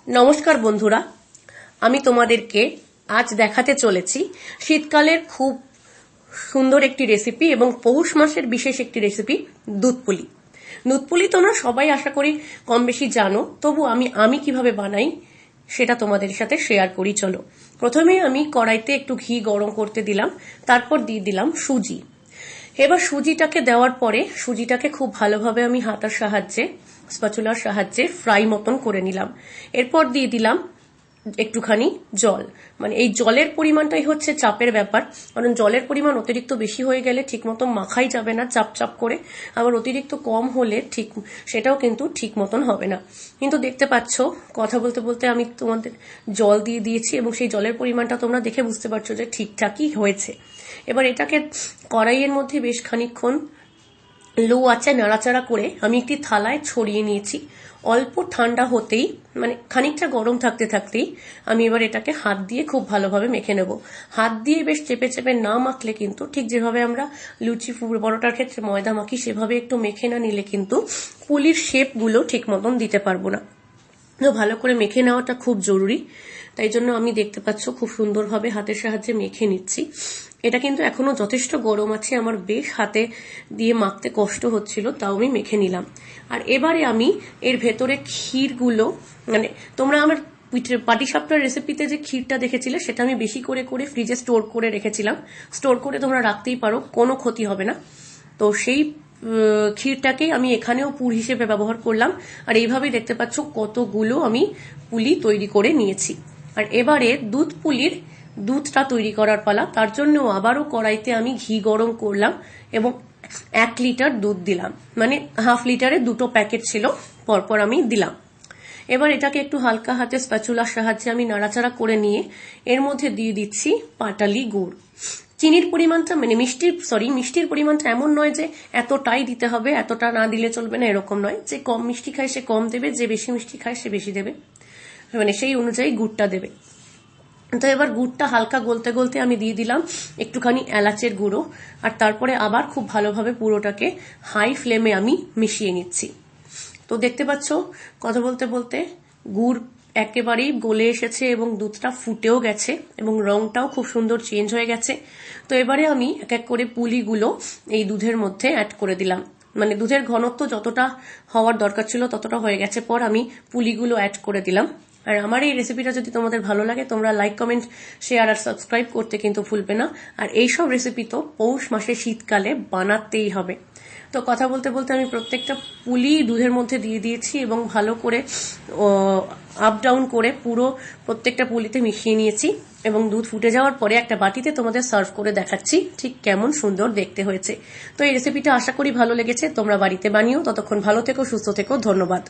নমস্কার বন্ধুরা, আমি তোমাদেরকে আজ দেখাতে চলেছি শীতকালের খুব সুন্দর একটি রেসিপি এবং পৌষ মাসের বিশেষ একটি রেসিপি, দুধ পুলি। দুধ পুলি তোমরা সবাই আশা করি কম বেশি জানো, তবু আমি কিভাবে বানাই সেটা তোমাদের সাথে শেয়ার করি। চলো, প্রথমে আমি কড়াইতে একটু ঘি গরম করতে দিলাম, তারপর দিয়ে দিলাম সুজি। এবার সুজিটাকে দেওয়ার পরে সুজিটাকে খুব ভালোভাবে আমি হাতার সাহায্যে, স্প্যাচুলার সাহায্যে ফ্রাই মতন করে নিলাম। এরপর দিয়ে দিলাম একটুখানি জল। মানে এই জলের পরিমাণটাই হচ্ছে চাপের ব্যাপার, কারণ জলের পরিমাণ অতিরিক্ত বেশি হয়ে গেলে ঠিক মতো মাখাই যাবে না চাপ চাপ করে, আবার অতিরিক্ত কম হলে সেটাও কিন্তু ঠিক মতন হবে না। কিন্তু দেখতে পাচ্ছ কথা বলতে বলতে আমি তোমাদের জল দিয়ে দিয়েছি এবং সেই জলের পরিমাণটা তোমরা দেখে বুঝতে পারছো যে ঠিকঠাকই হয়েছে। এবার এটাকে কড়াইয়ের মধ্যে বেশ খানিকক্ষণ লো আঁচে নাড়াচাড়া করে আমি একটি থালায় ছড়িয়ে নিয়েছি। অল্প ঠান্ডা হতেই, মানে খানিকটা গরম থাকতে থাকতেই আমি এবার এটাকে হাত দিয়ে খুব ভালোভাবে মেখে নেব। হাত দিয়ে বেশ চেপে চেপে না মাখলে কিন্তু, ঠিক যেভাবে আমরা লুচি পরোটার ক্ষেত্রে ময়দা মাখি সেভাবে একটু মেখে না নিলে কিন্তু পুলির শেপগুলো ঠিক মতন দিতে পারবো না। তো ভালো করে মেখে নেওয়াটা খুব জরুরি, তাই জন্য আমি দেখতে পাচ্ছ খুব সুন্দরভাবে হাতের সাহায্যে মেখে নিচ্ছি। এটা কিন্তু এখনো যথেষ্ট গরম আছে, আমার বেশ হাতে দিয়ে মাখতে কষ্ট হচ্ছিল, তাও আমি মেখে নিলাম। আর এবারে আমি এর ভেতরে ক্ষীরগুলো, মানে তোমরা আমার পাটিসাপটার রেসিপিতে যে ক্ষীরটা দেখেছিলে সেটা আমি বেশি করে করে ফ্রিজে স্টোর করে রেখেছিলাম। স্টোর করে তোমরা রাখতেই পারো, কোনো ক্ষতি হবে না। তো সেই ক্ষীরটাকেই আমি এখানেও পুর হিসেবে ব্যবহার করলাম। আর এইভাবেই দেখতে পাচ্ছ কতগুলো আমি পুলি তৈরি করে নিয়েছি। আর এবারে দুধ পুলির দুধটা তৈরি করার পালা। তার জন্য আবারও কড়াইতে আমি ঘি গরম করলাম এবং 1 লিটার দুধ দিলাম, মানে হাফ লিটারে 2টো প্যাকেট ছিল, পরপর আমি দিলাম। এবার এটাকে একটু হালকা হাতে স্প্যাচুলার সাহায্যে আমি নাড়াচাড়া করে নিয়ে এর মধ্যে দিয়ে দিচ্ছি পাটালি গুড়। চিনির পরিমাণটা, মানে মিষ্টির পরিমাণটা এমন নয় যে এতটাই দিতে হবে, এতটা না দিলে চলবে না, এরকম নয়। যে কম মিষ্টি খায় সে কম দেবে, যে বেশি মিষ্টি খায় সে বেশি দেবে, মানে সেই অনুযায়ী গুড়টা দেবে। তো এবার গুড়টা হালকা গলতে গলতে আমি দিয়ে দিলাম একটুখানি এলাচের গুঁড়ো। আর তারপরে আবার খুব ভালোভাবে পুরোটাকে হাই ফ্লেমে আমি মিশিয়ে নিচ্ছি। তো দেখতে পাচ্ছ কথা বলতে বলতে গুড় একেবারেই গলে এসেছে এবং দুধটা ফুটেও গেছে এবং রংটাও খুব সুন্দর চেঞ্জ হয়ে গেছে। তো এবারে আমি এক এক করে পুলিগুলো এই দুধের মধ্যে অ্যাড করে দিলাম। মানে দুধের ঘনত্ব যতটা হওয়ার দরকার ছিল ততটা হয়ে গেছে পর আমি পুলিগুলো অ্যাড করে দিলাম। আর আমার এই রেসিপিটা যদি তোমাদের ভালো লাগে তোমরা লাইক, কমেন্ট, শেয়ার আর সাবস্ক্রাইব করতে কিন্তু ভুলবে না। আর এইসব রেসিপি তো পৌষ মাসে শীতকালে বানাতেই হবে। তো কথা বলতে বলতে আমি প্রত্যেকটা পুলি দুধের মধ্যে দিয়ে দিয়েছি এবং ভালো করে আপ ডাউন করে পুরো প্রত্যেকটা পুলিতে মিশিয়ে নিয়েছি এবং দুধ ফুটে যাওয়ার পরে একটা বাটিতে তোমাদের সার্ভ করে দেখাচ্ছি ঠিক কেমন সুন্দর দেখতে হয়েছে। তো এই রেসিপিটা আশা করি ভালো লেগেছে, তোমরা বাড়িতে বানিও। ততক্ষণ ভালো থেকো, সুস্থ থেকো, ধন্যবাদ।